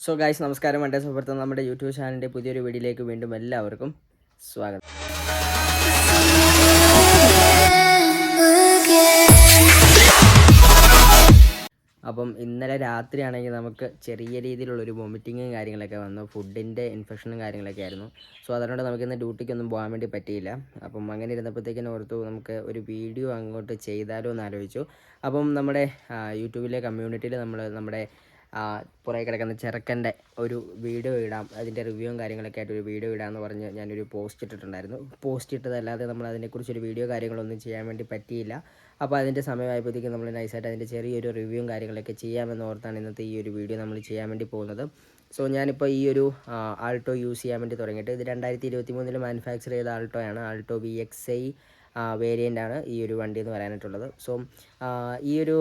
So guys നമസ്കാരം. വണ്ടേ സുഹൃത്ത് നമ്മുടെ യൂട്യൂബ് ചാനലിൻ്റെ പുതിയൊരു വീഡിയോയിലേക്ക് വീണ്ടും എല്ലാവർക്കും സ്വാഗതം. അപ്പം ഇന്നലെ രാത്രിയാണെങ്കിൽ നമുക്ക് ചെറിയ രീതിയിലുള്ളൊരു വൊമിറ്റിങ്ങും കാര്യങ്ങളൊക്കെ വന്നു. ഫുഡിൻ്റെ ഇൻഫെക്ഷനും കാര്യങ്ങളൊക്കെ ആയിരുന്നു. സോ അതുകൊണ്ട് നമുക്കിന്ന് ഡ്യൂട്ടിക്കൊന്നും പോകാൻ വേണ്ടി പറ്റിയില്ല. അപ്പം അങ്ങനെ ഇരുന്നപ്പോഴത്തേക്കിനും ഓർത്തു നമുക്ക് ഒരു വീഡിയോ അങ്ങോട്ട് ചെയ്താലോ എന്ന് ആലോചിച്ചു. അപ്പം നമ്മുടെ യൂട്യൂബിലെ കമ്മ്യൂണിറ്റിയിൽ നമ്മുടെ പുറകെ കിടക്കുന്ന ചെറുക്കൻ്റെ ഒരു വീഡിയോ ഇടാം, അതിൻ്റെ റിവ്യൂവും കാര്യങ്ങളൊക്കെ ആയിട്ട് ഒരു വീഡിയോ ഇടാമെന്ന് പറഞ്ഞ് ഞാനൊരു പോസ്റ്റ് ഇട്ടിട്ടുണ്ടായിരുന്നു. പോസ്റ്റ് ഇട്ടതല്ലാതെ നമ്മൾ അതിനെക്കുറിച്ചൊരു വീഡിയോ കാര്യങ്ങളൊന്നും ചെയ്യാൻ വേണ്ടി പറ്റിയില്ല. അപ്പോൾ അതിൻ്റെ സമയമായപ്പോഴത്തേക്കും നമ്മൾ നൈസായിട്ട് അതിൻ്റെ ചെറിയൊരു റിവ്യൂവും കാര്യങ്ങളൊക്കെ ചെയ്യാമെന്ന് ഓർത്താണ് ഇന്നത്തെ ഈ ഒരു വീഡിയോ നമ്മൾ ചെയ്യാൻ വേണ്ടി പോകുന്നത്. സോ ഞാനിപ്പോൾ ഈ ഒരു ആൾട്ടോ യൂസ് ചെയ്യാൻ വേണ്ടി തുടങ്ങിയിട്ട് ഇത് 2023 മാനുഫാക്ചർ ചെയ്ത ആൾട്ടോയാണ്. ആൾട്ടോ VXi വേരിയൻ്റാണ് ഈ ഒരു വണ്ടി എന്ന് പറയാനായിട്ടുള്ളത്. സോ ഈ ഒരു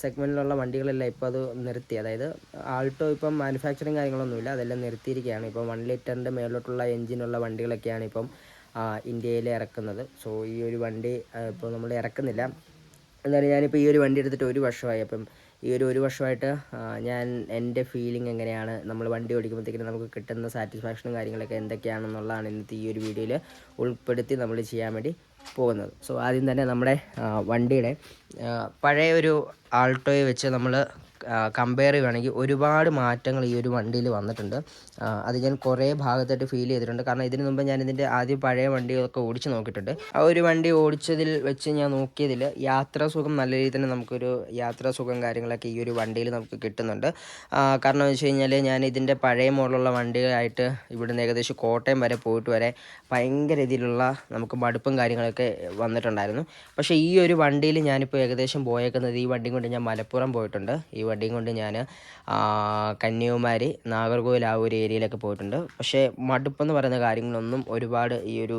സെഗ്മെൻറ്റിലുള്ള വണ്ടികളെല്ലാം ഇപ്പോൾ അത് നിർത്തി. അതായത് ആൾട്ടോ ഇപ്പം മാനുഫാക്ചറിങ് കാര്യങ്ങളൊന്നുമില്ല, അതെല്ലാം നിർത്തിയിരിക്കുകയാണ്. ഇപ്പോൾ 1 ലിറ്ററിൻ്റെ മേലോട്ടുള്ള എൻജിനുള്ള വണ്ടികളൊക്കെയാണ് ഇപ്പം ഇന്ത്യയിൽ ഇറക്കുന്നത്. സോ ഈ ഒരു വണ്ടി ഇപ്പോൾ നമ്മൾ ഇറക്കുന്നില്ല. എന്തായാലും ഞാനിപ്പോൾ ഈ ഒരു വണ്ടി എടുത്തിട്ട് 1 വർഷമായി. അപ്പം ഈ ഒരു വർഷമായിട്ട് ഞാൻ എൻ്റെ ഫീലിംഗ് എങ്ങനെയാണ്, നമ്മൾ വണ്ടി ഓടിക്കുമ്പോഴത്തേക്കും നമുക്ക് കിട്ടുന്ന സാറ്റിസ്ഫാക്ഷനും കാര്യങ്ങളൊക്കെ എന്തൊക്കെയാണെന്നുള്ളതാണ് ഇന്നത്തെ ഈ ഒരു വീഡിയോയിൽ ഉൾപ്പെടുത്തി നമ്മൾ ചെയ്യാൻ വേണ്ടി പോകുന്നത്. സോ ആദ്യം തന്നെ നമ്മുടെ വണ്ടിയുടെ പഴയ ഒരു ആൾട്ടോയെ വെച്ച് നമ്മൾ കമ്പയർ ചെയ്യുകയാണെങ്കിൽ ഒരുപാട് മാറ്റങ്ങൾ ഈ ഒരു വണ്ടിയിൽ വന്നിട്ടുണ്ട്. അത് ഞാൻ കുറേ ഭാഗത്തായിട്ട് ഫീൽ ചെയ്തിട്ടുണ്ട്. കാരണം ഇതിന് മുമ്പ് ഞാൻ ഇതിൻ്റെ ആദ്യം പഴയ വണ്ടികളൊക്കെ ഓടിച്ച് നോക്കിയിട്ടുണ്ട്. ആ ഒരു വണ്ടി ഓടിച്ചതിൽ വെച്ച് ഞാൻ നോക്കിയതിൽ യാത്രാ സുഖം നല്ല രീതിയിൽ തന്നെ നമുക്കൊരു യാത്രാ സുഖം കാര്യങ്ങളൊക്കെ ഈ ഒരു വണ്ടിയിൽ നമുക്ക് കിട്ടുന്നുണ്ട്. കാരണം എന്ന് വെച്ച് കഴിഞ്ഞാൽ ഞാൻ ഇതിൻ്റെ പഴയ മോഡലുള്ള വണ്ടികളായിട്ട് ഇവിടുന്ന് ഏകദേശം കോട്ടയം വരെ പോയിട്ട് വരെ ഭയങ്കര രീതിയിലുള്ള നമുക്ക് മടുപ്പും കാര്യങ്ങളൊക്കെ വന്നിട്ടുണ്ടായിരുന്നു. പക്ഷേ ഈ ഒരു വണ്ടിയിൽ ഞാനിപ്പോൾ ഏകദേശം പോയേക്കുന്നത്, ഈ വണ്ടിയും കൊണ്ട് ഞാൻ മലപ്പുറം പോയിട്ടുണ്ട്, ഈ വണ്ടിയും കൊണ്ട് ഞാൻ കന്യാകുമാരി, നാഗർകോവിൽ ആ ഒരു ഏരിയയിലൊക്കെ പോയിട്ടുണ്ട്. പക്ഷേ മടുപ്പെന്ന് പറയുന്ന കാര്യങ്ങളൊന്നും ഒരുപാട് ഈ ഒരു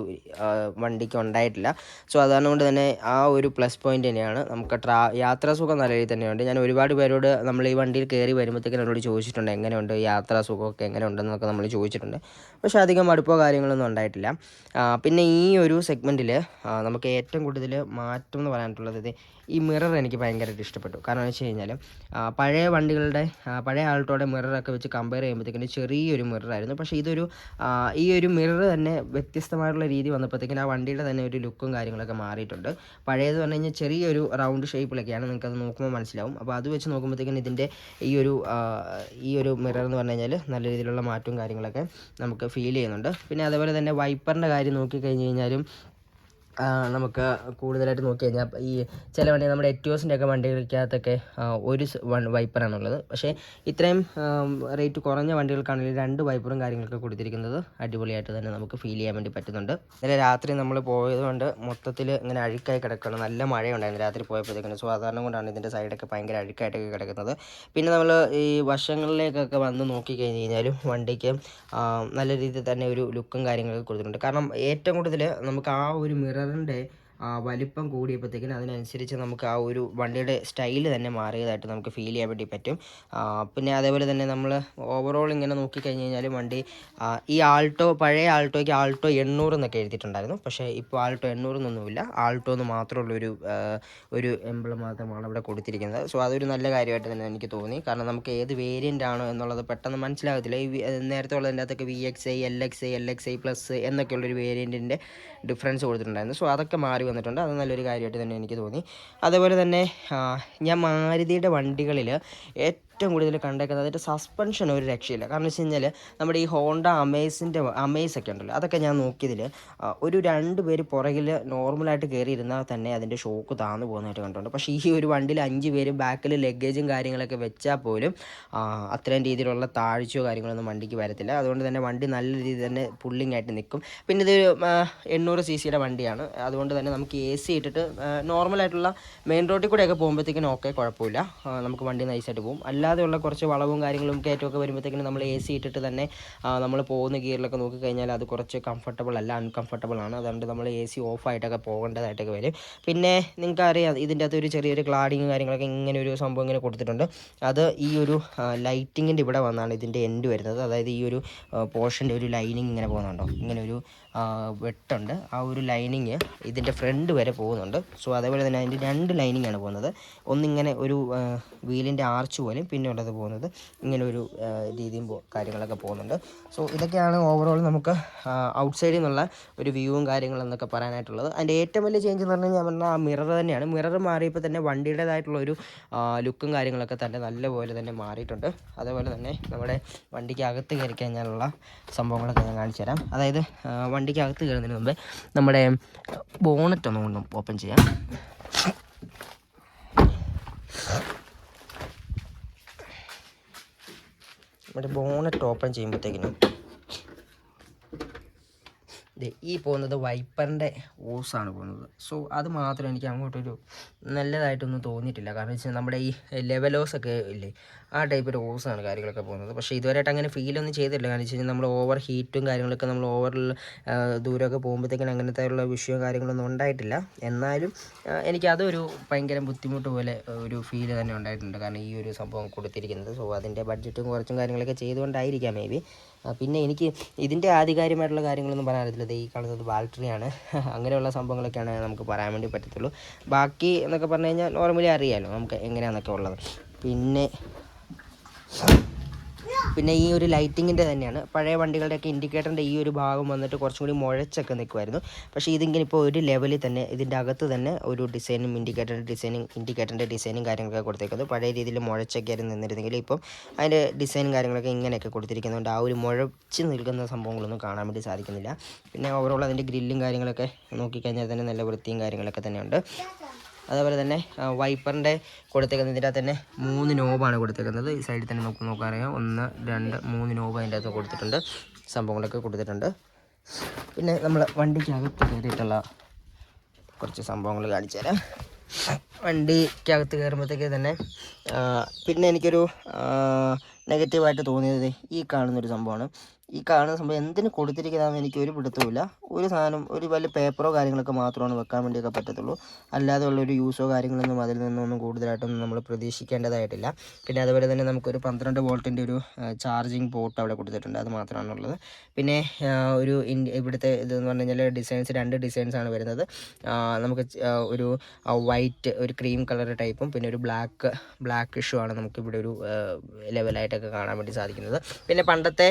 വണ്ടിക്ക് ഉണ്ടായിട്ടില്ല. സോ അതുകൊണ്ട് തന്നെ ആ ഒരു പ്ലസ് പോയിൻ്റ് തന്നെയാണ്. നമുക്ക് യാത്രാ സുഖം നല്ല രീതിയിൽ തന്നെയുണ്ട്. ഞാൻ ഒരുപാട് പേരോട് നമ്മൾ ഈ വണ്ടിയിൽ കയറി വരുമ്പോഴത്തേക്കും എന്നോട് ചോദിച്ചിട്ടുണ്ട് എങ്ങനെയുണ്ട് യാത്രാ സുഖമൊക്കെ എങ്ങനെയുണ്ടെന്നൊക്കെ നമ്മൾ ചോദിച്ചിട്ടുണ്ട്. പക്ഷേ അധികം മടുപ്പോ കാര്യങ്ങളൊന്നും ഉണ്ടായിട്ടില്ല. പിന്നെ ഈ ഒരു സെഗ്മെൻറ്റിൽ നമുക്ക് ഏറ്റവും കൂടുതൽ മാറ്റം എന്ന് പറയാനായിട്ടുള്ളത് ഈ മിറർ എനിക്ക് ഭയങ്കരമായിട്ട് ഇഷ്ടപ്പെട്ടു. കാരണം എന്ന് വെച്ച് കഴിഞ്ഞാൽ പഴയ വണ്ടികളുടെ പഴയ ആൾട്ടോയുടെ മിററൊക്കെ വെച്ച് കമ്പയർ ചെയ്യുമ്പോഴത്തേക്കിന് ചെറിയൊരു മിററായിരുന്നു. പക്ഷേ ഈ ഒരു മിറർ തന്നെ വ്യത്യസ്തമായിട്ടുള്ള രീതി വന്നപ്പോഴത്തേക്കിന് ആ വണ്ടിയുടെ തന്നെ ഒരു ലുക്കും കാര്യങ്ങളൊക്കെ മാറിയിട്ടുണ്ട്. പഴയത് പറഞ്ഞു കഴിഞ്ഞാൽ ചെറിയൊരു റൗണ്ട് ഷേപ്പിലൊക്കെയാണ്, നിങ്ങൾക്കത് നോക്കുമ്പോൾ മനസ്സിലാവും. അപ്പോൾ അത് വെച്ച് നോക്കുമ്പോഴത്തേക്കിന് ഇതിൻ്റെ ഈ ഒരു മിറർ എന്ന് പറഞ്ഞു കഴിഞ്ഞാൽ നല്ല രീതിയിലുള്ള മാറ്റവും കാര്യങ്ങളൊക്കെ നമുക്ക് ഫീൽ ചെയ്യുന്നുണ്ട്. പിന്നെ അതേപോലെ തന്നെ വൈപ്പറിൻ്റെ കാര്യം നോക്കിക്കഴിഞ്ഞ് കഴിഞ്ഞാലും നമുക്ക് കൂടുതലായിട്ട് നോക്കി കഴിഞ്ഞാൽ ഈ ചില വണ്ടി നമ്മുടെ എറ്റിയോസിൻ്റെ ഒക്കെ വണ്ടികൾക്കകത്തൊക്കെ ഒരു വൈപ്പറാണുള്ളത്. പക്ഷേ ഇത്രയും റേറ്റ് കുറഞ്ഞ വണ്ടികൾക്കാണെങ്കിൽ 2 വൈപ്പറും കാര്യങ്ങളൊക്കെ കൊടുത്തിരിക്കുന്നത് അടിപൊളിയായിട്ട് തന്നെ നമുക്ക് ഫീൽ ചെയ്യാൻ വേണ്ടി പറ്റുന്നുണ്ട്. ഇന്നലെ രാത്രി നമ്മൾ പോയതുകൊണ്ട് മൊത്തത്തിൽ ഇങ്ങനെ അഴുക്കായി കിടക്കുകയാണ്. നല്ല മഴയുണ്ടായിരുന്നു രാത്രി പോയപ്പോഴത്തേക്കും. സോ അതാണ് കൊണ്ടാണ് ഇതിൻ്റെ സൈഡൊക്കെ ഭയങ്കര അഴുക്കായിട്ടൊക്കെ കിടക്കുന്നത്. പിന്നെ നമ്മൾ ഈ വശങ്ങളിലേക്കൊക്കെ വന്ന് നോക്കിക്കഴിഞ്ഞ് കഴിഞ്ഞാലും വണ്ടിക്ക് നല്ല രീതിയിൽ തന്നെ ഒരു ലുക്കും കാര്യങ്ങളൊക്കെ കൊടുത്തിട്ടുണ്ട്. കാരണം ഏറ്റവും കൂടുതൽ നമുക്ക് ആ ഒരു മിററിൻ്റെ വലിപ്പം കൂടിയപ്പോഴത്തേക്കിനും അതിനനുസരിച്ച് നമുക്ക് ആ ഒരു വണ്ടിയുടെ സ്റ്റൈല് തന്നെ മാറിയതായിട്ട് നമുക്ക് ഫീൽ ചെയ്യാൻ വേണ്ടി പറ്റും. പിന്നെ അതേപോലെ തന്നെ നമ്മൾ ഓവറോൾ ഇങ്ങനെ നോക്കിക്കഴിഞ്ഞ് കഴിഞ്ഞാൽ വണ്ടി ഈ പഴയ ആൾട്ടോയ്ക്ക് ആൾട്ടോ 800 എന്നൊക്കെ എഴുതിയിട്ടുണ്ടായിരുന്നു. പക്ഷേ ഇപ്പോൾ ആൾട്ടോ 800 എന്നൊന്നുമില്ല, ആൾട്ടോ എന്ന് മാത്രമുള്ളൊരു ഒരു എംബ്ലം മാത്രമാണ് ഇവിടെ കൊടുത്തിരിക്കുന്നത്. സോ അതൊരു നല്ല കാര്യമായിട്ട് തന്നെ എനിക്ക് തോന്നി. കാരണം നമുക്ക് ഏത് വേരിയൻ്റ് ആണോ എന്നുള്ളത് പെട്ടെന്ന് മനസ്സിലാകത്തില്ല. നേരത്തെ ഉള്ളതിൻ്റെ അകത്തൊക്കെ VXi, LXi പ്ലസ് എന്നൊക്കെയുള്ളൊരു വേരിയൻറ്റിൻ്റെ ഡിഫറൻസ് കൊടുത്തിട്ടുണ്ടായിരുന്നു. സോ അതൊക്കെ മാറി വന്നിട്ടുണ്ട്. അത് നല്ലൊരു കാര്യമായിട്ട് തന്നെ എനിക്ക് തോന്നി. അതേപോലെ തന്നെ ഞാൻ മാരുതിയുടെ വണ്ടികളിൽ ഏറ്റവും കൂടുതൽ കണ്ടേക്കുന്നത് അതിൻ്റെ സസ്പെൻഷൻ ഒരു രക്ഷയില്ല. കാരണം വെച്ച് കഴിഞ്ഞാൽ നമ്മുടെ ഈ ഹോണ്ട അമേസ് ഒക്കെ ഉണ്ടല്ലോ, അതൊക്കെ ഞാൻ നോക്കിയതിൽ ഒരു 2 പേര് പുറകിൽ നോർമലായിട്ട് കയറിയിരുന്നാൽ തന്നെ അതിൻ്റെ ഷോക്ക് താന്നു പോകുന്നതായിട്ട് കണ്ടിട്ടുണ്ട്. പക്ഷേ ഈ ഒരു വണ്ടിയിൽ 5 പേര് ബാക്കിൽ ലഗേജും കാര്യങ്ങളൊക്കെ വെച്ചാൽ പോലും അത്രയും രീതിയിലുള്ള താഴ്ചയോ കാര്യങ്ങളൊന്നും വണ്ടിക്ക് വരത്തില്ല. അതുകൊണ്ട് തന്നെ വണ്ടി നല്ല രീതിയിൽ തന്നെ പുള്ളിങ് ആയിട്ട് നിൽക്കും. പിന്നെ ഇത് 800 cc വണ്ടിയാണ്. അതുകൊണ്ട് തന്നെ നമുക്ക് AC ഇട്ടിട്ട് നോർമലായിട്ടുള്ള മെയിൻ റോഡിൽ കൂടെയൊക്കെ പോകുമ്പോഴത്തേക്കിനും ഓക്കെ, കുഴപ്പമില്ല, നമുക്ക് വണ്ടി നൈസായിട്ട് പോകും. അല്ലാതെയുള്ള കുറച്ച് വളവും കാര്യങ്ങളും കയറ്റമൊക്കെ വരുമ്പോഴത്തേക്കിനും നമ്മൾ AC ഇട്ടിട്ട് തന്നെ നമ്മൾ പോകുന്ന ഗിയറിലൊക്കെ നോക്കിക്കഴിഞ്ഞാൽ അത് കുറച്ച് കംഫർട്ടബിൾ അല്ല, അൺകംഫർട്ടബിൾ ആണ്. അതുകൊണ്ട് നമ്മൾ AC ഓഫായിട്ടൊക്കെ പോകേണ്ടതായിട്ടൊക്കെ വരും. പിന്നെ നിങ്ങൾക്കറിയാം ഇതിൻ്റെ അകത്ത് ഒരു ചെറിയൊരു ക്ലാഡിങ് കാര്യങ്ങളൊക്കെ ഇങ്ങനെ ഒരു സംഭവം ഇങ്ങനെ കൊടുത്തിട്ടുണ്ട്. അത് ഈ ഒരു ലൈറ്റിങ്ങിൻ്റെ ഇവിടെ വന്നാണ് ഇതിൻ്റെ എൻഡ് വരുന്നത്. അതായത് ഈ ഒരു പോർഷൻ്റെ ഒരു ലൈനിങ് ഇങ്ങനെ പോകുന്നുണ്ടോ, ഇങ്ങനെ ഒരു വെട്ടുണ്ട്. ആ ഒരു ലൈനിങ് ഇതിൻ്റെ ഫ്രണ്ട് വരെ പോകുന്നുണ്ട്. സോ അതേപോലെ തന്നെ അതിൻ്റെ 2 ലൈനിങ്ങാണ് പോകുന്നത്. ഒന്നിങ്ങനെ ഒരു വീലിൻ്റെ ആർച്ച് പോലെയും പിന്നെ പിന്നെ ഉള്ളത് പോകുന്നത് ഇങ്ങനെ ഒരു രീതിയും കാര്യങ്ങളൊക്കെ പോകുന്നുണ്ട്. സോ ഇതൊക്കെയാണ് ഓവറോൾ നമുക്ക് ഔട്ട്സൈഡിൽ നിന്നുള്ള ഒരു വ്യൂവും കാര്യങ്ങളെന്നൊക്കെ പറയാനായിട്ടുള്ളത്. അതിൻ്റെ ഏറ്റവും വലിയ ചേഞ്ച് എന്ന് പറഞ്ഞാൽ ഞാൻ പറഞ്ഞാൽ ആ മിറർ തന്നെയാണ്. മിറർ മാറിയപ്പോൾ തന്നെ വണ്ടിയുടേതായിട്ടുള്ളൊരു ലുക്കും കാര്യങ്ങളൊക്കെ തന്നെ നല്ലപോലെ തന്നെ മാറിയിട്ടുണ്ട്. അതേപോലെ തന്നെ നമ്മുടെ വണ്ടിക്ക് അകത്ത് കയറി കഴിഞ്ഞാലുള്ള സംഭവങ്ങളൊക്കെ ഞാൻ കാണിച്ചു തരാം. അതായത് വണ്ടിക്ക് അകത്ത് കയറുന്നതിന് മുമ്പേ നമ്മുടെ ബോണറ്റ് ഒന്നും ഓപ്പൺ ചെയ്യാം. നമ്മുടെ ബോണറ്റ് ഓപ്പൺ ചെയ്യുമ്പോഴത്തേക്കിനും ഈ പോകുന്നത് വൈപ്പറിൻ്റെ ഓസാണ് പോകുന്നത്. സോ അത് മാത്രം എനിക്ക് അങ്ങോട്ടൊരു നല്ലതായിട്ടൊന്നും തോന്നിയിട്ടില്ല. കാരണം വെച്ചാൽ നമ്മുടെ ഈ ലെവലോസൊക്കെ ഇല്ലേ, ആ ടൈപ്പ് ഒരു ഓസാണ് കാര്യങ്ങളൊക്കെ പോകുന്നത്. പക്ഷേ ഇതുവരെയായിട്ട് അങ്ങനെ ഫീലൊന്നും ചെയ്തിട്ടില്ല. കാരണം വെച്ച് കഴിഞ്ഞാൽ നമ്മൾ ഓവർ ഹീറ്റും കാര്യങ്ങളൊക്കെ നമ്മൾ ഓവറിൽ ദൂരമൊക്കെ പോകുമ്പോഴത്തേക്കും അങ്ങനത്തെ ഉള്ള വിഷയവും കാര്യങ്ങളൊന്നും ഉണ്ടായിട്ടില്ല. എന്നാലും എനിക്കതൊരു ഭയങ്കര ബുദ്ധിമുട്ട് പോലെ ഒരു ഫീല് തന്നെ ഉണ്ടായിട്ടുണ്ട്. കാരണം ഈ ഒരു സംഭവം കൊടുത്തിരിക്കുന്നത്. സോ അതിൻ്റെ ബഡ്ജറ്റും കുറച്ചും കാര്യങ്ങളൊക്കെ ചെയ്തുകൊണ്ടായിരിക്കാം മേ ബി. പിന്നെ എനിക്ക് ഇതിൻ്റെ ആധികാരികമായിട്ടുള്ള കാര്യങ്ങളൊന്നും പറയാറില്ല. ഈ കാണുന്നത് ബാറ്ററിയാണ്. അങ്ങനെയുള്ള സംഭവങ്ങളൊക്കെയാണ് നമുക്ക് പറയാൻ വേണ്ടി പറ്റത്തുള്ളൂ. ബാക്കി എന്നൊക്കെ പറഞ്ഞു കഴിഞ്ഞാൽ നോർമലി അറിയാമല്ലോ നമുക്ക് എങ്ങനെയാണെന്നൊക്കെ ഉള്ളത്. പിന്നെ ഈ ഒരു ലൈറ്റിങ്ങിൻ്റെ തന്നെയാണ്. പഴയ വണ്ടികളുടെയൊക്കെ ഇൻഡിക്കേറ്ററിൻ്റെ ഈ ഒരു ഭാഗം വന്നിട്ട് കുറച്ചും കൂടി മുഴച്ചൊക്കെ നിൽക്കുമായിരുന്നു. പക്ഷേ ഇതിങ്ങനെ ഇപ്പോൾ ഒരു ലെവലിൽ തന്നെ ഇതിൻ്റെ അകത്ത് തന്നെ ഒരു ഡിസൈനും ഇൻഡിക്കേറ്ററിൻ്റെ ഡിസൈനും കാര്യങ്ങളൊക്കെ കൊടുത്തേക്കുന്നത്. പഴയ രീതിയിൽ മുഴച്ചൊക്കെ ആയിരുന്നു നിന്നിരുന്നെങ്കിൽ ഇപ്പം അതിൻ്റെ ഡിസൈനും കാര്യങ്ങളൊക്കെ ഇങ്ങനെയൊക്കെ കൊടുത്തിരിക്കുന്നതുകൊണ്ട് ആ ഒരു മുഴച്ച് നിൽക്കുന്ന സംഭവങ്ങളൊന്നും കാണാൻ വേണ്ടി സാധിക്കുന്നില്ല. പിന്നെ ഓവറോൾ അതിൻ്റെ ഗ്രില്ലും കാര്യങ്ങളൊക്കെ നോക്കിക്കഴിഞ്ഞാൽ തന്നെ നല്ല വൃത്തിയും കാര്യങ്ങളൊക്കെ തന്നെയുണ്ട്. അതേപോലെ തന്നെ വൈപ്പറിൻ്റെ കൊടുത്തേക്കുന്നതിൻ്റെ അകത്ത് തന്നെ 3 നോബാണ് കൊടുത്തേക്കുന്നത്. ഈ സൈഡിൽ തന്നെ നമുക്ക് നോക്കാറിയാം. 1, 2, 3 നോബ് അതിൻ്റെ അകത്ത് കൊടുത്തിട്ടുണ്ട്. സംഭവങ്ങളൊക്കെ കൊടുത്തിട്ടുണ്ട്. പിന്നെ നമ്മൾ വണ്ടിക്കകത്ത് കയറിയിട്ടുള്ള കുറച്ച് സംഭവങ്ങൾ കാണിച്ചു തരാം. വണ്ടിക്കകത്ത് കയറുമ്പോഴത്തേക്ക് തന്നെ പിന്നെ എനിക്കൊരു നെഗറ്റീവായിട്ട് തോന്നിയത് ഈ കാണുന്നൊരു സംഭവമാണ്. ഈ കാണുന്ന സംഭവം എന്തിന് കൊടുത്തിരിക്കുന്നതെന്ന് എനിക്ക് ഒരു പിടുത്തവുമില്ല. ഒരു സാധനം ഒരു വലിയ പേപ്പറോ കാര്യങ്ങളൊക്കെ മാത്രമാണ് വെക്കാൻ വേണ്ടിയൊക്കെ പറ്റത്തുള്ളൂ. അല്ലാതെ ഉള്ളൊരു യൂസോ കാര്യങ്ങളൊന്നും അതിൽ നിന്നൊന്നും കൂടുതലായിട്ടൊന്നും നമ്മൾ പ്രതീക്ഷിക്കേണ്ടതായിട്ടില്ല. പിന്നെ അതുപോലെ തന്നെ നമുക്കൊരു 12 വോൾട്ടിൻ്റെ ഒരു ചാർജിങ് പോർട്ട് അവിടെ കൊടുത്തിട്ടുണ്ട്. അത് മാത്രമാണുള്ളത്. പിന്നെ ഒരു ഇവിടുത്തെ ഇതെന്ന് പറഞ്ഞു കഴിഞ്ഞാൽ ഡിസൈൻസ് 2 ഡിസൈൻസാണ് വരുന്നത്. നമുക്ക് ഒരു വൈറ്റ് ഒരു ക്രീം കളർ ടൈപ്പും പിന്നെ ഒരു ബ്ലാക്ക് ഇഷ്യൂമാണ് നമുക്കിവിടെ ഒരു ലെവലായിട്ടൊക്കെ കാണാൻ വേണ്ടി സാധിക്കുന്നത്. പിന്നെ പണ്ടത്തെ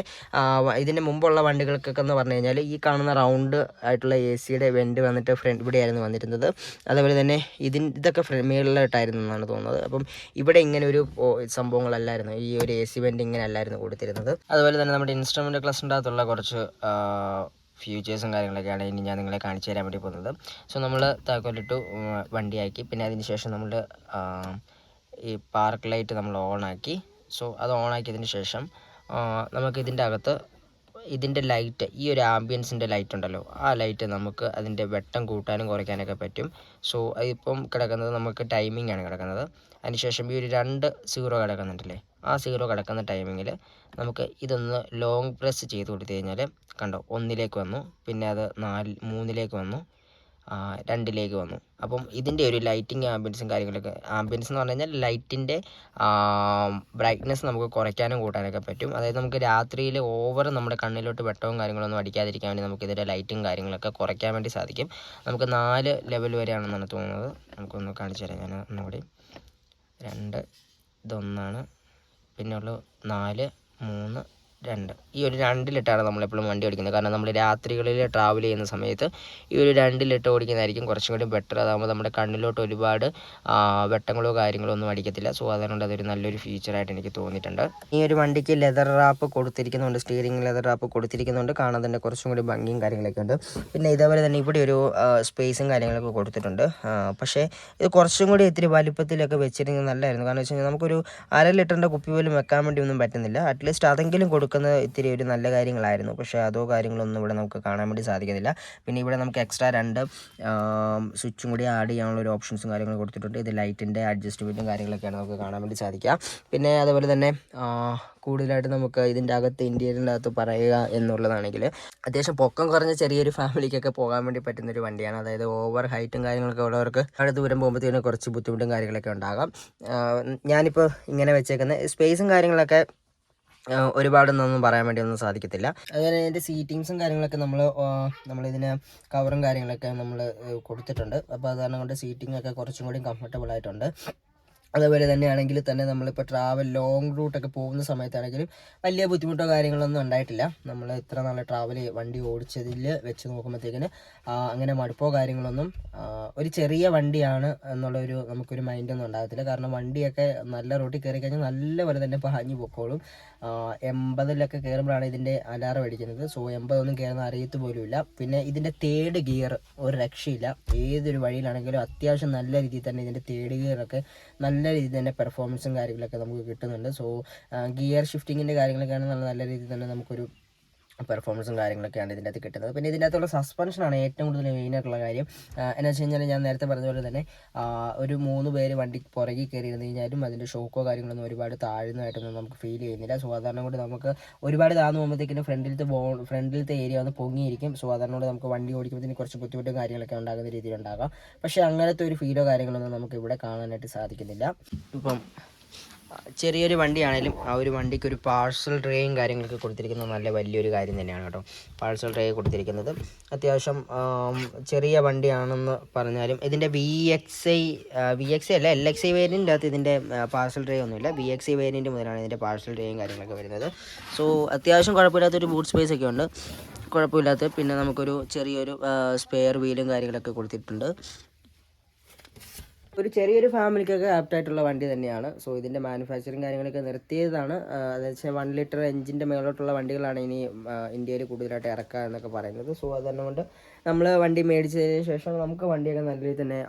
ഇതിന് മുമ്പുള്ള വണ്ടികൾക്കൊക്കെ എന്ന് പറഞ്ഞു കഴിഞ്ഞാൽ ഈ കാണുന്ന റൗണ്ട് ആയിട്ടുള്ള AC-യുടെ വെൻറ്റ് വന്നിട്ട് ഇവിടെയായിരുന്നു വന്നിരുന്നത്. അതേപോലെ തന്നെ ഇതൊക്കെ മേളിലായിട്ടായിരുന്നു എന്നാണ് തോന്നുന്നത്. അപ്പം ഇവിടെ ഇങ്ങനെ ഒരു സംഭവങ്ങളല്ലായിരുന്നു. ഈ ഒരു AC വെൻറ്റ് ഇങ്ങനെ അല്ലായിരുന്നു കൊടുത്തിരുന്നത്. അതുപോലെ തന്നെ നമ്മുടെ ഇൻസ്ട്രുമെൻ്റ് ക്ലസ്റ്ററിൻ്റെ അകത്തുള്ള കുറച്ച് ഫ്യൂച്ചേഴ്സും കാര്യങ്ങളൊക്കെയാണ് ഇനി ഞാൻ നിങ്ങളെ കാണിച്ചു തരാൻ വേണ്ടി പോകുന്നത്. സോ നമ്മൾ താക്കോലിട്ടു വണ്ടിയാക്കി. പിന്നെ അതിന് ശേഷം നമ്മൾ ഈ പാർക്ക് ലൈറ്റ് നമ്മൾ ഓണാക്കി. സോ അത് ഓണാക്കിയതിന് ശേഷം നമുക്ക് ഇതിൻ്റെ അകത്ത് ഇതിൻ്റെ ലൈറ്റ് ഈ ഒരു ആംബിയൻസിൻ്റെ ലൈറ്റ് ഉണ്ടല്ലോ, ആ ലൈറ്റ് നമുക്ക് അതിൻ്റെ വെട്ടം കൂട്ടാനും കുറയ്ക്കാനൊക്കെ പറ്റും. സോ അതിപ്പം കിടക്കുന്നത് നമുക്ക് ടൈമിംഗ് ആണ് കിടക്കുന്നത്. അതിനുശേഷം ഈ ഒരു 2 സീറോ കിടക്കുന്നുണ്ടല്ലേ, ആ സീറോ കിടക്കുന്ന ടൈമിങ്ങിൽ നമുക്ക് ഇതൊന്ന് ലോങ് പ്രസ് ചെയ്ത് കൊടുത്തു കഴിഞ്ഞാൽ കണ്ടോ 1ലേക്ക് വന്നു. പിന്നെ അത് 3ലേക്ക് വന്നു, 2ലേക്ക് വന്നു. അപ്പം ഇതിൻ്റെ ഒരു ലൈറ്റിങ് ആംബിയൻസും കാര്യങ്ങളൊക്കെ, ആംബിയൻസ് എന്ന് പറഞ്ഞു കഴിഞ്ഞാൽ ലൈറ്റിൻ്റെ ബ്രൈറ്റ്നെസ് നമുക്ക് കുറയ്ക്കാനും കൂട്ടാനൊക്കെ പറ്റും. അതായത് നമുക്ക് രാത്രിയിൽ ഓവർ നമ്മുടെ കണ്ണിലോട്ട് വെട്ടവും കാര്യങ്ങളൊന്നും അടിക്കാതിരിക്കാൻ വേണ്ടി നമുക്ക് ഇതിൻ്റെ ലൈറ്റും കാര്യങ്ങളൊക്കെ കുറയ്ക്കാൻ വേണ്ടി സാധിക്കും. നമുക്ക് 4 ലെവൽ വരെയാണെന്നാണ് തോന്നുന്നത്. നമുക്കൊന്ന് കാണിച്ചു തരാം ഞാൻ ഒന്നുകൂടി. 2 ഇതൊന്നാണ്, പിന്നെ ഉള്ള 4, 3, 2. ഈ ഒരു 2 നമ്മളെപ്പോഴും വണ്ടി ഓടിക്കുന്നത്. കാരണം നമ്മൾ രാത്രികളിൽ ട്രാവൽ ചെയ്യുന്ന സമയത്ത് ഈ ഒരു 2 ഓടിക്കുന്നതായിരിക്കും കുറച്ചും കൂടി ബെറ്റർ. അതാകുമ്പോൾ നമ്മുടെ കണ്ണിലോട്ട് ഒരുപാട് വെട്ടങ്ങളോ കാര്യങ്ങളോ ഒന്നും അടിക്കത്തില്ല. സോ അതുകൊണ്ട് അതൊരു നല്ലൊരു ഫീച്ചറായിട്ട് എനിക്ക് തോന്നിയിട്ടുണ്ട്. ഈ ഒരു വണ്ടിക്ക് ലെതർ റാപ്പ് കൊടുത്തിരിക്കുന്നുണ്ട്, സ്റ്റിയറിംഗ് ലെതർ റാപ്പ് കൊടുത്തിരിക്കുന്നുണ്ട്. കാണാൻ തന്നെ കുറച്ചും കൂടി ഭംഗിയും കാര്യങ്ങളൊക്കെ ഉണ്ട്. പിന്നെ ഇതേപോലെ തന്നെ ഇവിടെ ഒരു സ്പേസും കാര്യങ്ങളൊക്കെ കൊടുത്തിട്ടുണ്ട്. പക്ഷേ ഇത് കുറച്ചും കൂടി ഇത്തിരി വലുപ്പത്തിലൊക്കെ വെച്ചിരുന്നത് നല്ലതായിരുന്നു. കാരണം വെച്ച് കഴിഞ്ഞാൽ നമുക്കൊരു 1/2 ലിറ്ററിൻ്റെ കുപ്പി പോലും വെക്കാൻ വേണ്ടി ഒന്നും പറ്റുന്നില്ല. അറ്റ്ലീസ്റ്റ് അതെങ്കിലും കൊടുക്കുന്ന ഇത്തിരി ഒരു നല്ല കാര്യങ്ങളായിരുന്നു. പക്ഷേ അതോ കാര്യങ്ങളൊന്നും ഇവിടെ നമുക്ക് കാണാൻ വേണ്ടി സാധിക്കുന്നില്ല. പിന്നെ ഇവിടെ നമുക്ക് എക്സ്ട്രാ 2 സ്വിച്ചും കൂടി ആഡ് ചെയ്യാനുള്ള ഒരു ഓപ്ഷൻസും കാര്യങ്ങളും കൊടുത്തിട്ടുണ്ട്. ഇത് ലൈറ്റിൻ്റെ അഡ്ജസ്റ്റ്മെൻറ്റും കാര്യങ്ങളൊക്കെയാണ് നമുക്ക് കാണാൻ വേണ്ടി സാധിക്കുക. പിന്നെ അതുപോലെ തന്നെ കൂടുതലായിട്ട് നമുക്ക് ഇതിൻ്റെ അകത്ത് ഇൻറ്റീരിയറിൻ്റെ അകത്ത് പറയുക എന്നുള്ളതാണെങ്കിൽ അത്യാവശ്യം പൊക്കം കുറഞ്ഞ ചെറിയൊരു ഫാമിലിക്കൊക്കെ പോകാൻ വേണ്ടി പറ്റുന്നൊരു വണ്ടിയാണ്. അതായത് ഓവർ ഹൈറ്റും കാര്യങ്ങളൊക്കെ ഉള്ളവർക്ക് അവിടെ ദൂരം പോകുമ്പോഴത്തേനും കുറച്ച് ബുദ്ധിമുട്ടും കാര്യങ്ങളൊക്കെ ഉണ്ടാകാം. ഞാനിപ്പോൾ ഇങ്ങനെ വെച്ചേക്കുന്ന സ്പേസും കാര്യങ്ങളൊക്കെ ഒരുപാടൊന്നും പറയാൻ വേണ്ടി ഒന്നും സാധിക്കത്തില്ല. അതുപോലെ ഇതിൻ്റെ സീറ്റിങ്സും കാര്യങ്ങളൊക്കെ നമ്മളിതിന് കവറും കാര്യങ്ങളൊക്കെ നമ്മൾ കൊടുത്തിട്ടുണ്ട്. അപ്പോൾ അത് കാരണം കൊണ്ട് സീറ്റിംഗ് ഒക്കെ കുറച്ചും കൂടി കംഫർട്ടബിൾ ആയിട്ടുണ്ട്. അതേപോലെ തന്നെയാണെങ്കിൽ തന്നെ നമ്മളിപ്പോൾ ട്രാവൽ ലോങ് റൂട്ടൊക്കെ പോകുന്ന സമയത്താണെങ്കിലും വലിയ ബുദ്ധിമുട്ടോ കാര്യങ്ങളൊന്നും ഉണ്ടായിട്ടില്ല. നമ്മൾ ഇത്ര നാൾ വണ്ടി ഓടിച്ചതിൽ വെച്ച് നോക്കുമ്പോഴത്തേക്കിന് അങ്ങനെ മടുപ്പോ കാര്യങ്ങളൊന്നും ഒരു ചെറിയ വണ്ടിയാണ് എന്നുള്ളൊരു നമുക്കൊരു മൈൻഡൊന്നും ഉണ്ടാകത്തില്ല. കാരണം വണ്ടിയൊക്കെ നല്ല റൂട്ടിൽ കയറി കഴിഞ്ഞാൽ നല്ലപോലെ തന്നെ പാഞ്ഞു പൊക്കോളും. 80 കയറുമ്പോഴാണ് ഇതിൻ്റെ അലാറം അടിക്കുന്നത്. സോ 80 കയറുന്ന അറിയത്ത് പോലുമില്ല. പിന്നെ ഇതിൻ്റെ തേർഡ് ഗിയർ ഒരു രക്ഷയില്ല. ഏതൊരു വഴിയിലാണെങ്കിലും അത്യാവശ്യം നല്ല രീതിയിൽ തന്നെ ഇതിൻ്റെ തേർഡ് ഗിയറൊക്കെ നല്ല രീതിയിൽ തന്നെ പെർഫോമൻസും കാര്യങ്ങളൊക്കെ നമുക്ക് കിട്ടുന്നുണ്ട്. സോ ഗിയർ ഷിഫ്റ്റിങ്ങിൻ്റെ കാര്യങ്ങളൊക്കെയാണ് നല്ല രീതിയിൽ തന്നെ നമുക്കൊരു പെർഫോമൻസും കാര്യങ്ങളൊക്കെയാണ് ഇതിൻ്റെ അകത്ത് കിട്ടുന്നത്. പിന്നെ ഇതിൻ്റെ അകത്തുള്ള സസ്പെൻഷനാണ് ഏറ്റവും കൂടുതൽ മെയിനായിട്ടുള്ള കാര്യം. എന്ന് വെച്ച് കഴിഞ്ഞാൽ ഞാൻ നേരത്തെ പറഞ്ഞ പോലെ തന്നെ ഒരു 3 പേര് വണ്ടി പുറകിൽ കയറി ഇരുന്ന് കഴിഞ്ഞാലും അതിൻ്റെ ഷോക്കോ കാര്യങ്ങളൊന്നും ഒരുപാട് താഴ്ന്നതായിട്ടൊന്നും നമുക്ക് ഫീൽ ചെയ്യുന്നില്ല. സോ അതാണ് കൊണ്ട് നമുക്ക് ഒരുപാട് താഴ്ന്നു പോകുമ്പോഴത്തേക്കിനും ഫ്രണ്ടിലത്തെ ഏരിയ ഒന്ന് പൊങ്ങിയിരിക്കും. സോ അതാണ് കൊണ്ട് നമുക്ക് വണ്ടി ഓടിക്കുമ്പോഴത്തേന് കുറച്ച് ബുദ്ധിമുട്ടും കാര്യങ്ങളൊക്കെ ഉണ്ടാകുന്ന രീതിയിലുണ്ടാകാം. പക്ഷേ അങ്ങനത്തെ ഒരു ഫീലോ കാര്യങ്ങളൊന്നും നമുക്ക് ഇവിടെ കാണാനായിട്ട് സാധിക്കുന്നില്ല. ഇപ്പം ചെറിയൊരു വണ്ടിയാണെങ്കിലും ആ ഒരു വണ്ടിക്ക് ഒരു പാഴ്സൽ ട്രേയും കാര്യങ്ങളൊക്കെ കൊടുത്തിരിക്കുന്നത് നല്ല വലിയൊരു കാര്യം തന്നെയാണ് കേട്ടോ. പാഴ്സൽ ട്രേ കൊടുത്തിരിക്കുന്നത് അത്യാവശ്യം ചെറിയ വണ്ടിയാണെന്ന് പറഞ്ഞാലും ഇതിൻ്റെ VXI അല്ല LXI വേരിയൻ്റ് അകത്ത് ഇതിൻ്റെ പാഴ്സൽ ട്രേ ഒന്നുമില്ല. VXI വേരിയൻ്റ് മുതലാണ് ഇതിൻ്റെ പാഴ്സൽ ട്രേയും കാര്യങ്ങളൊക്കെ വരുന്നത്. സോ അത്യാവശ്യം കുഴപ്പമില്ലാത്തൊരു ബൂട്ട് സ്പേസ് ഒക്കെ ഉണ്ട്, കുഴപ്പമില്ലാത്ത. പിന്നെ നമുക്കൊരു ചെറിയൊരു സ്പെയർ വീലും കാര്യങ്ങളൊക്കെ കൊടുത്തിട്ടുണ്ട്. ഒരു ചെറിയൊരു ഫാമിലിക്കൊക്കെ ആപ്റ്റായിട്ടുള്ള വണ്ടി തന്നെയാണ്. സോ ഇതിൻ്റെ മാനുഫാക്ചറിങ് കാര്യങ്ങളൊക്കെ നിർത്തിയതാണ്. അതെന്ന് വെച്ചാൽ 1 ലിറ്റർ എഞ്ചിൻ്റെ മേലോട്ടുള്ള വണ്ടികളാണ് ഇനി ഇന്ത്യയിൽ കൂടുതലായിട്ട് ഇറക്കുക എന്നൊക്കെ പറയുന്നത്. സോ അതുകൊണ്ട് നമ്മൾ വണ്ടി മേടിച്ചതിന് ശേഷം നമുക്ക് വണ്ടിയൊക്കെ നല്ല രീതിയിൽ തന്നെ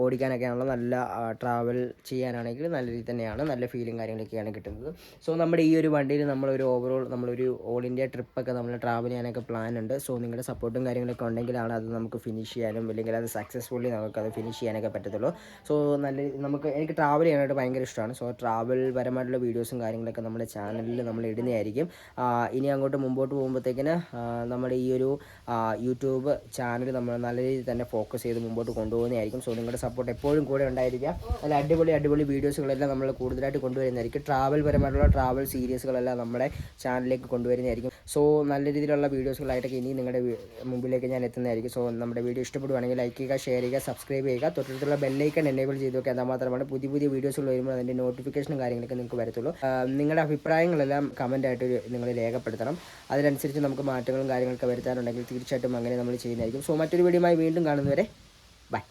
ഓടിക്കാനൊക്കെയാണല്ലോ, നല്ല ട്രാവൽ ചെയ്യാനാണെങ്കിൽ നല്ല രീതിയിൽ തന്നെയാണ്, നല്ല ഫീലും കാര്യങ്ങളൊക്കെയാണ് കിട്ടുന്നത്. സോ നമ്മുടെ ഈ ഒരു വണ്ടിയിൽ നമ്മളൊരു നമ്മളൊരു ഓൾ ഇന്ത്യ ട്രിപ്പൊക്കെ നമ്മൾ ട്രാവൽ ചെയ്യാനൊക്കെ പ്ലാൻ ഉണ്ട്. സോ നിങ്ങളുടെ സപ്പോർട്ടും കാര്യങ്ങളൊക്കെ ഉണ്ടെങ്കിലാണ് അത് നമുക്ക് ഫിനിഷ് ചെയ്യാനും അല്ലെങ്കിൽ അത് സക്സസ്ഫുള്ളി നമുക്കത് ഫിനിഷ് ചെയ്യാനൊക്കെ പറ്റത്തുള്ളൂ. സോ എനിക്ക് ട്രാവൽ ചെയ്യാനായിട്ട് ഭയങ്കര ഇഷ്ടമാണ്. സോ ട്രാവൽ പരമായിട്ടുള്ള വീഡിയോസും കാര്യങ്ങളൊക്കെ നമ്മുടെ ചാനലിൽ നമ്മൾ ഇടുന്നതായിരിക്കും. ഇനി അങ്ങോട്ട് മുമ്പോട്ട് പോകുമ്പോഴത്തേക്കിന് നമ്മുടെ ഈ ഒരു യൂട്യൂബ് ചാനൽ നമ്മൾ നല്ല രീതിയിൽ തന്നെ ഫോക്കസ് ചെയ്ത് മുമ്പോട്ട് കൊണ്ടുപോകുന്നതായിരിക്കും. സോ നിങ്ങളുടെ സപ്പോർട്ട് എപ്പോഴും കൂടെ ഉണ്ടായിരിക്കുക. നല്ല അടിപൊളി വീഡിയോസുകളെല്ലാം നമ്മൾ കൂടുതലായിട്ട് കൊണ്ടുവരുന്നതായിരിക്കും. ട്രാവൽ സീരീസുകളെല്ലാം നമ്മുടെ ചാനലിലേക്ക് കൊണ്ടുവരുന്നതായിരിക്കും. സോ നല്ല രീതിയിലുള്ള വീഡിയോസുകളായിട്ടൊക്കെ ഇനി നിങ്ങളുടെ മുമ്പിലേക്ക് ഞാൻ എത്തുന്നതായിരിക്കും. സോ നമ്മുടെ വീഡിയോ ഇഷ്ടപ്പെടുവാണെങ്കിൽ ലൈക്ക് ചെയ്യുക, ഷെയർ ചെയ്യുക, സബ്സ്ക്രൈബ് ചെയ്യുക. തൊട്ടടുത്തുള്ള ബെല്ലൈക്കൺ എനേബിൾ ചെയ്ത് വെക്കുക. എന്നാൽ മാത്രമാണ് പുതിയ വീഡിയോസുകൾ വരുമ്പോൾ അതിൻ്റെ നോട്ടിഫിക്കേഷനും കാര്യങ്ങളൊക്കെ നിങ്ങൾക്ക് വരത്തുള്ളൂ. നിങ്ങളുടെ അഭിപ്രായങ്ങളെല്ലാം കമൻറ്റായിട്ട് നിങ്ങൾ രേഖപ്പെടുത്തണം. അതിനനുസരിച്ച് നമുക്ക് മാറ്റങ്ങളും കാര്യങ്ങളൊക്കെ വരുത്താനുണ്ടെങ്കിൽ തീർച്ചയായിട്ടും അങ്ങനെ നമ്മൾ ചെയ്യുന്നതായിരിക്കും. സോ മറ്റൊരു വീഡിയോയുമായി വീണ്ടും കാണുന്നവരെ ബൈ.